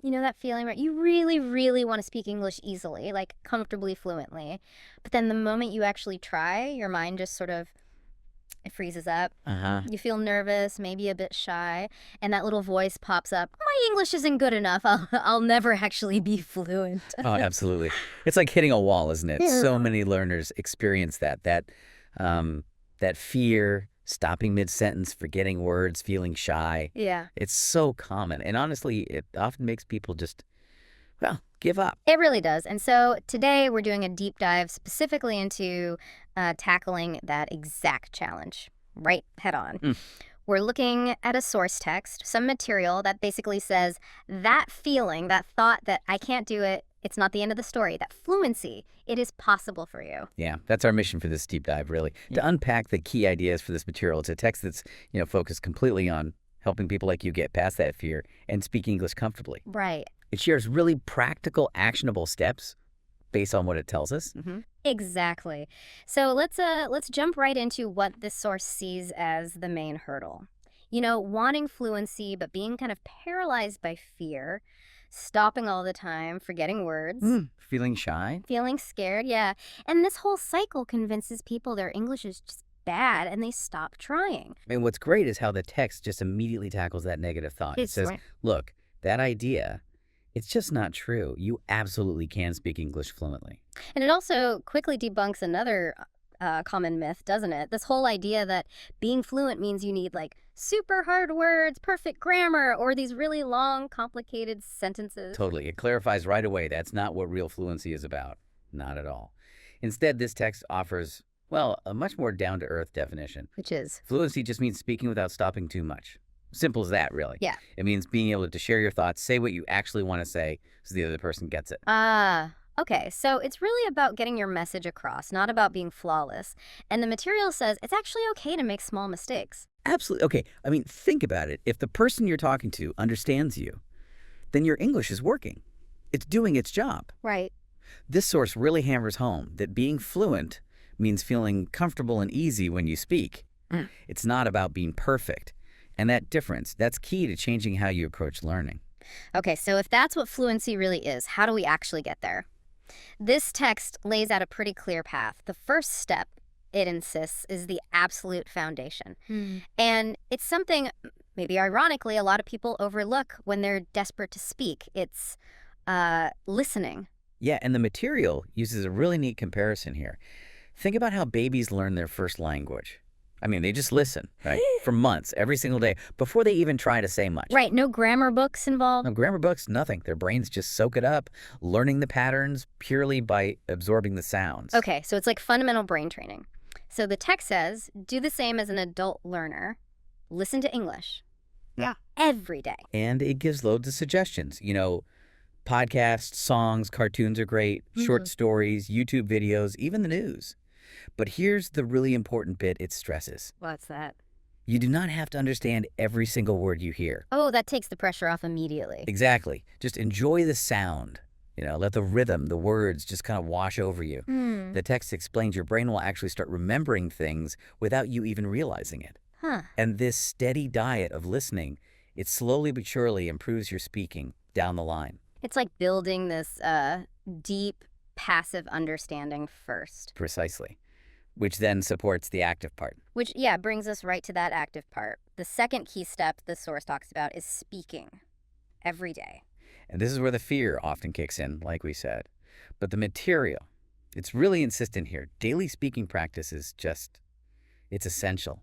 You know that feeling, right? You really, really want to speak English easily, like comfortably, fluently. But then the moment you actually try, your mind just sort of, it freezes up. Uh-huh. You feel nervous, maybe a bit shy, and that little voice pops up. My English isn't good enough. I'll never actually be fluent. Oh, absolutely. It's like hitting a wall, isn't it? Yeah. So many learners experience that fear, stopping mid-sentence, forgetting words, feeling shy. Yeah. It's so common. And honestly, it often makes people just, well, give up. It really does. And so today we're doing a deep dive specifically into tackling that exact challenge, right head on. Mm. We're looking at a source text, some material that basically says that feeling, that thought that I can't do it, it's not the end of the story, that fluency, it is possible for you. Yeah, that's our mission for this deep dive, really, to unpack the key ideas for this material. It's a text that's, focused completely on helping people like you get past that fear and speak English comfortably. Right. It shares really practical, actionable steps based on what it tells us. Exactly. So let's jump right into what this source sees as the main hurdle. Wanting fluency, but being kind of paralyzed by fear, stopping all the time, forgetting words, Feeling shy? feeling scared, yeah. And this whole cycle convinces people their English is just bad and they stop trying. I mean, what's great is how the text just immediately tackles that negative thought. It It's says, right. look, that idea, it's just not true. You absolutely can speak English fluently. And it also quickly debunks another common myth, doesn't it? This whole idea that being fluent means you need like super hard words, perfect grammar, or these really long, complicated sentences. Totally. It clarifies right away that's not what real fluency is about. Not at all. Instead, this text offers, well, a much more down-to-earth definition. Which is, Fluency just means speaking without stopping too much. Simple as that, really. yeah. It means being able to share your thoughts, say what you actually want to say, so the other person gets it. Okay, so it's really about getting your message across, not about being flawless. And the material says it's actually okay to make small mistakes. Absolutely. Okay, I mean, think about it. If the person you're talking to understands you, then your English is working. It's doing its job. Right. This source really hammers home that being fluent means feeling comfortable and easy when you speak. It's not about being perfect. And that difference, that's key to changing how you approach learning. Okay, so if that's what fluency really is, how do we actually get there? This text lays out a pretty clear path. The first step, it insists, is the absolute foundation. And it's something, maybe ironically, a lot of people overlook when they're desperate to speak. It's listening. Yeah, and the material uses a really neat comparison here. Think about how babies learn their first language. I mean, they just listen, right, for months, every single day, before they even try to say much. Right, no grammar books involved. No grammar books, nothing. Their brains just soak it up, learning the patterns purely by absorbing the sounds. Okay, so it's like fundamental brain training. So the text says, do the same as an adult learner. Listen to English. Yeah. Every day. And it gives loads of suggestions. Podcasts, songs, cartoons are great, short stories, YouTube videos, even the news. But here's the really important bit it stresses. What's that? You do not have to understand every single word you hear. Oh, that takes the pressure off immediately. Exactly. Just enjoy the sound. Let the rhythm, the words just kind of wash over you. The text explains your brain will actually start remembering things without you even realizing it. And this steady diet of listening, it slowly but surely improves your speaking down the line. It's like building this deep, passive understanding first. Precisely. Which then supports the active part. Which, yeah, brings us right to that active part. The second key step the source talks about is speaking every day. And this is where the fear often kicks in, like we said. But the material, it's really insistent here. Daily speaking practice is it's essential.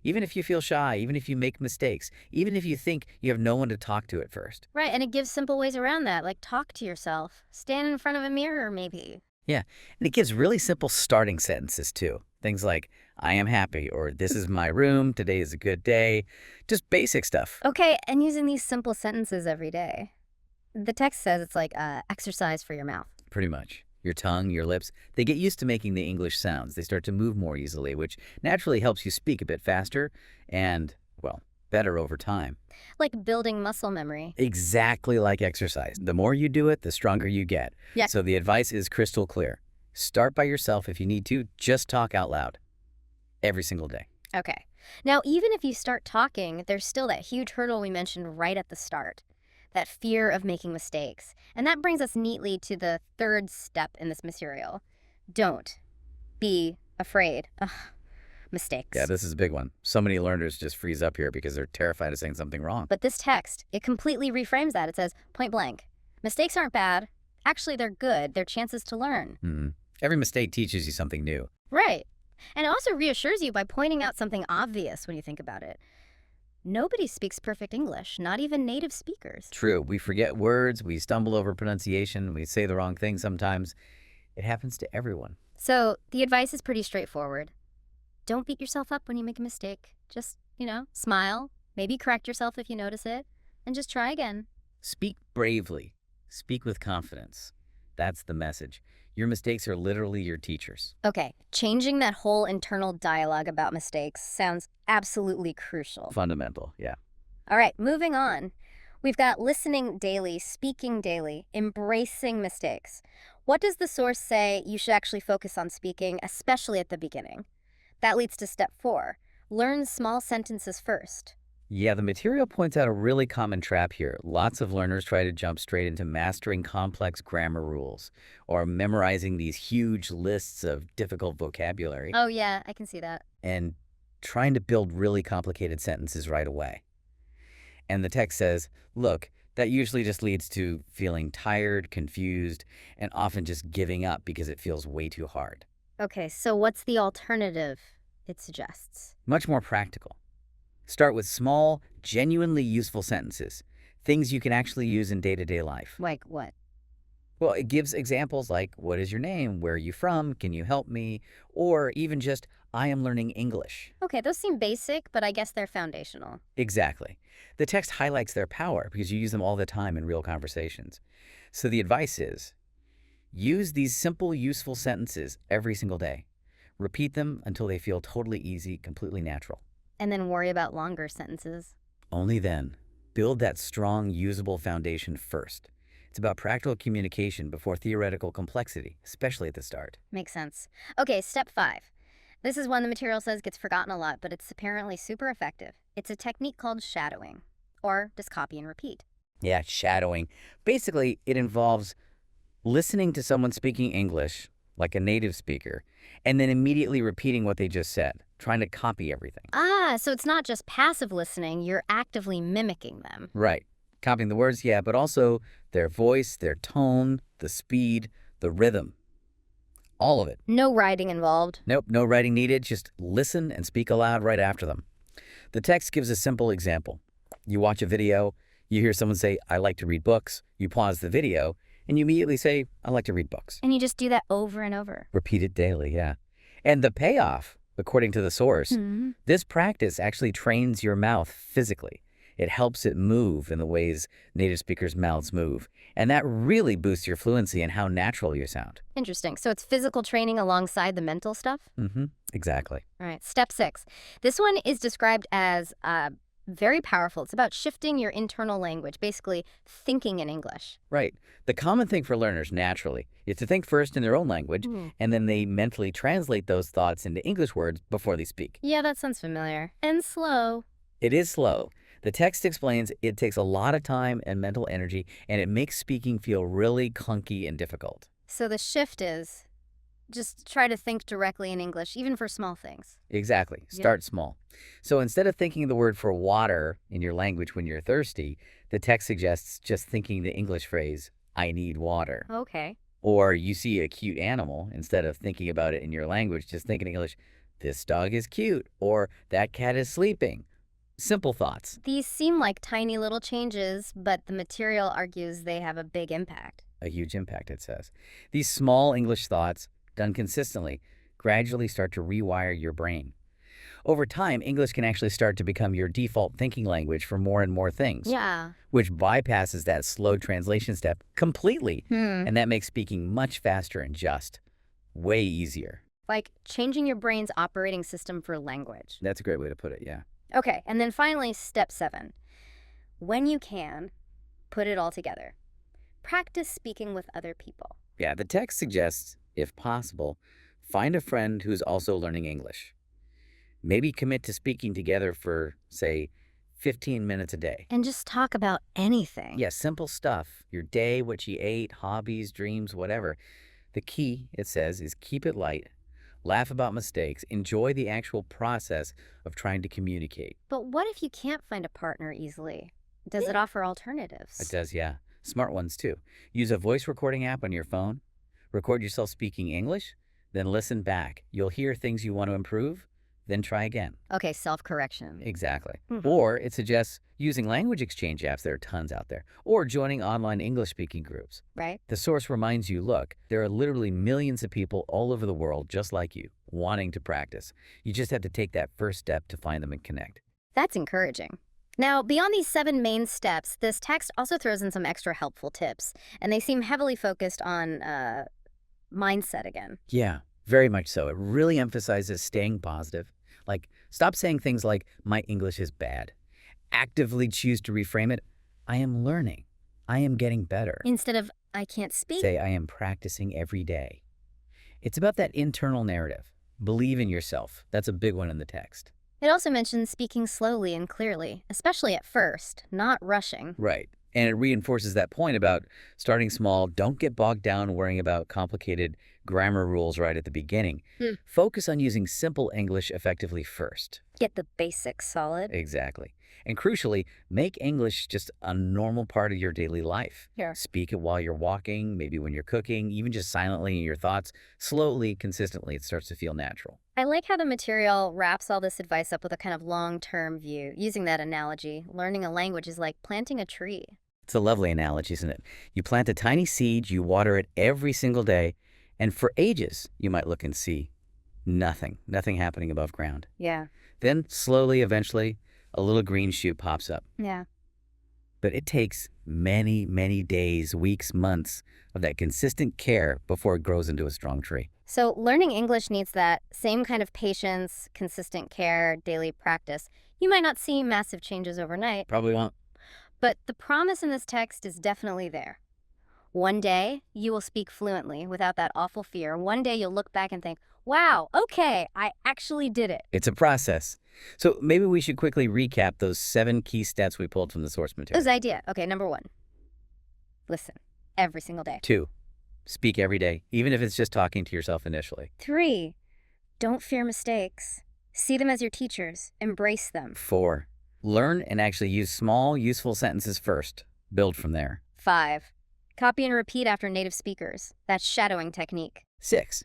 Even if you feel shy, even if you make mistakes, even if you think you have no one to talk to at first. Right, and it gives simple ways around that, like talk to yourself. Stand in front of a mirror, maybe. Yeah, and it gives really simple starting sentences, too. Things like, I am happy, or this is my room, today is a good day. Just basic stuff. Okay, and using these simple sentences every day. The text says it's like exercise for your mouth. Pretty much. Your tongue, your lips, they get used to making the English sounds. They start to move more easily, which naturally helps you speak a bit faster and, well, better over time. Like building muscle memory. Exactly like exercise. The more you do it, the stronger you get. Yeah. So the advice is crystal clear. Start by yourself if you need to. Just talk out loud. Every single day. Okay. Now, even if you start talking, there's still that huge hurdle we mentioned right at the start. that fear of making mistakes. And that brings us neatly to the third step in this material. Don't be afraid. Ugh, mistakes. Yeah, this is a big one. So many learners just freeze up here because they're terrified of saying something wrong. But this text, it completely reframes that. It says, point blank, mistakes aren't bad. Actually, they're good. They're chances to learn. Every mistake teaches you something new. Right. And it also reassures you by pointing out something obvious when you think about it. Nobody speaks perfect English, not even native speakers. True. We forget words. We stumble over pronunciation. We say the wrong thing sometimes. It happens to everyone. So the advice is pretty straightforward. Don't beat yourself up when you make a mistake. Just, smile, maybe correct yourself if you notice it, and just try again. Speak bravely. Speak with confidence. That's the message. Your mistakes are literally your teachers. Okay, changing that whole internal dialogue about mistakes sounds absolutely crucial. Fundamental, yeah. All right, moving on. We've got listening daily, speaking daily, embracing mistakes. What does the source say you should actually focus on speaking, especially at the beginning? That leads to step 4. Learn small sentences first. Yeah, the material points out a really common trap here. Lots of learners try to jump straight into mastering complex grammar rules or memorizing these huge lists of difficult vocabulary Oh yeah, I can see that. and trying to build really complicated sentences right away. And the text says, look, that usually just leads to feeling tired, confused, and often just giving up because it feels way too hard. Okay, so what's the alternative it suggests? Much more practical. Start with small, genuinely useful sentences, things you can actually use in day-to-day life. Like what? Well, it gives examples like, what is your name? Where are you from? Can you help me? Or even just, I am learning English. Okay, those seem basic, but I guess they're foundational. Exactly. The text highlights their power because you use them all the time in real conversations. So the advice is, use these simple, useful sentences every single day. Repeat them until they feel totally easy, completely natural. And then worry about longer sentences. Only then, build that strong, usable foundation first. It's about practical communication before theoretical complexity, especially at the start. Makes sense. Okay, step 5. This is one the material says gets forgotten a lot, but it's apparently super effective. It's a technique called shadowing, or just copy and repeat. Yeah, shadowing. Basically, it involves listening to someone speaking English, like a native speaker, and then immediately repeating what they just said, trying to copy everything. Ah, so it's not just passive listening, you're actively mimicking them. Right. Copying the words, yeah, but also their voice, their tone, the speed, the rhythm. All of it. No writing involved. Nope, no writing needed. Just listen and speak aloud right after them. The text gives a simple example. You watch a video, you hear someone say, I like to read books. You pause the video, and you immediately say, I like to read books. And you just do that over and over. Repeat it daily, yeah. And the payoff, according to the source, this practice actually trains your mouth physically. It helps it move in the ways native speakers' mouths move. And that really boosts your fluency and how natural you sound. Interesting. So it's physical training alongside the mental stuff? Exactly. All right, step 6. This one is described as very powerful. It's about shifting your internal language, basically thinking in English. Right. The common thing for learners, naturally, is to think first in their own language, and then they mentally translate those thoughts into English words before they speak. Yeah, that sounds familiar. And slow. It is slow. The text explains it takes a lot of time and mental energy, and it makes speaking feel really clunky and difficult. So the shift is just try to think directly in English, even for small things. Exactly. Start small. So instead of thinking the word for water in your language when you're thirsty, the text suggests just thinking the English phrase, I need water. Okay. Or you see a cute animal, instead of thinking about it in your language, just think in English, this dog is cute, or that cat is sleeping. Simple thoughts. These seem like tiny little changes, but the material argues they have a big impact. A huge impact, it says. These small English thoughts, done consistently, gradually start to rewire your brain. Over time, English can actually start to become your default thinking language for more and more things. Yeah. Which bypasses that slow translation step completely. And that makes speaking much faster and just way easier. Like changing your brain's operating system for language. That's a great way to put it, yeah. Okay, and then finally, step 7. When you can, put it all together. Practice speaking with other people. Yeah, the text suggests, if possible, find a friend who's also learning English. Maybe commit to speaking together for, say, 15 minutes a day. And just talk about anything. Yeah, simple stuff. Your day, what you ate, hobbies, dreams, whatever. The key, it says, is keep it light, laugh about mistakes, enjoy the actual process of trying to communicate. But what if you can't find a partner easily? Does it offer alternatives? It does, yeah. Smart ones, too. Use a voice recording app on your phone. Record yourself speaking English, then listen back. You'll hear things you want to improve, then try again. Okay, self-correction. Exactly. Or it suggests using language exchange apps. There are tons out there. Or joining online English-speaking groups. Right. The source reminds you, look, there are literally millions of people all over the world just like you, wanting to practice. You just have to take that first step to find them and connect. That's encouraging. Now, beyond these 7 main steps, this text also throws in some extra helpful tips, and they seem heavily focused on mindset again. Yeah, very much so. It really emphasizes staying positive. Like, stop saying things like, my English is bad. Actively choose to reframe it, I am learning. I am getting better. Instead of, I can't speak. Say, I am practicing every day. It's about that internal narrative. Believe in yourself. That's a big one in the text. It also mentions speaking slowly and clearly, especially at first, not rushing. Right. And it reinforces that point about starting small. Don't get bogged down worrying about complicated grammar rules right at the beginning. Focus on using simple English effectively first. Get the basics solid. Exactly. And crucially, make English just a normal part of your daily life. Sure. Speak it while you're walking, maybe when you're cooking, even just silently in your thoughts. Slowly, consistently, it starts to feel natural. I like how the material wraps all this advice up with a kind of long-term view. Using that analogy, learning a language is like planting a tree. It's a lovely analogy, isn't it? You plant a tiny seed, you water it every single day, and for ages, you might look and see nothing happening above ground. Yeah. Then slowly, eventually, a little green shoot pops up. Yeah. But it takes many, many days, weeks, months of that consistent care before it grows into a strong tree. So learning English needs that same kind of patience, consistent care, daily practice. You might not see massive changes overnight, Probably won't. but the promise in this text is definitely there. One day, you will speak fluently without that awful fear. One day, you'll look back and think, wow, okay, I actually did it. It's a process. So maybe we should quickly recap those 7 key steps we pulled from the source material. Good idea. Okay, number 1, listen every single day. 2, speak every day, even if it's just talking to yourself initially. 3, don't fear mistakes. See them as your teachers. Embrace them. 4, learn and actually use small, useful sentences first. Build from there. 5, copy and repeat after native speakers. That's shadowing technique. 6,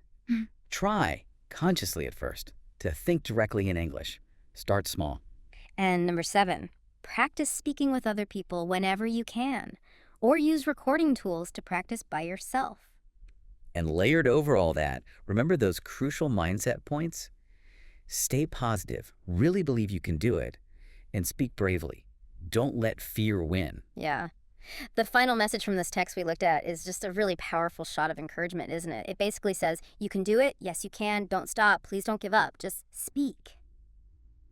try, consciously at first, to think directly in English. Start small. And number 7, practice speaking with other people whenever you can, or use recording tools to practice by yourself. And layered over all that, remember those crucial mindset points? Stay positive, really believe you can do it, and speak bravely. Don't let fear win. Yeah. The final message from this text we looked at is just a really powerful shot of encouragement, isn't it? It basically says, you can do it. Yes, you can. Don't stop. Please don't give up. Just speak.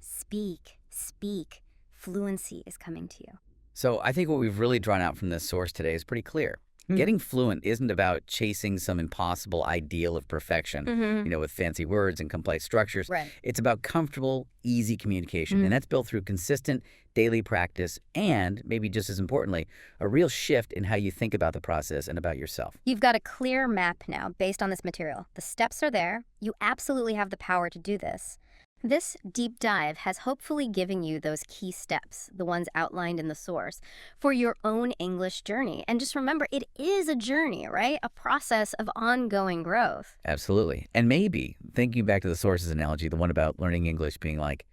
Speak. Speak. Fluency is coming to you. So I think what we've really drawn out from this source today is pretty clear. Getting fluent isn't about chasing some impossible ideal of perfection, with fancy words and complex structures. Right. It's about comfortable, easy communication. And that's built through consistent daily practice and, maybe just as importantly, a real shift in how you think about the process and about yourself. You've got a clear map now based on this material. The steps are there. You absolutely have the power to do this. This deep dive has hopefully given you those key steps, the ones outlined in the source, for your own English journey. And just remember, it is a journey, right? A process of ongoing growth. Absolutely. And maybe, thinking back to the source's analogy, the one about learning English being like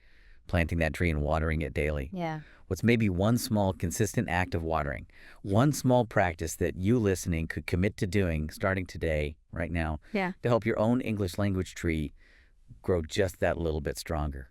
planting that tree and watering it daily. Yeah. What's maybe one small, consistent act of watering, one small practice that you listening could commit to doing starting today, right now, Yeah. to help your own English language tree grow just that little bit stronger.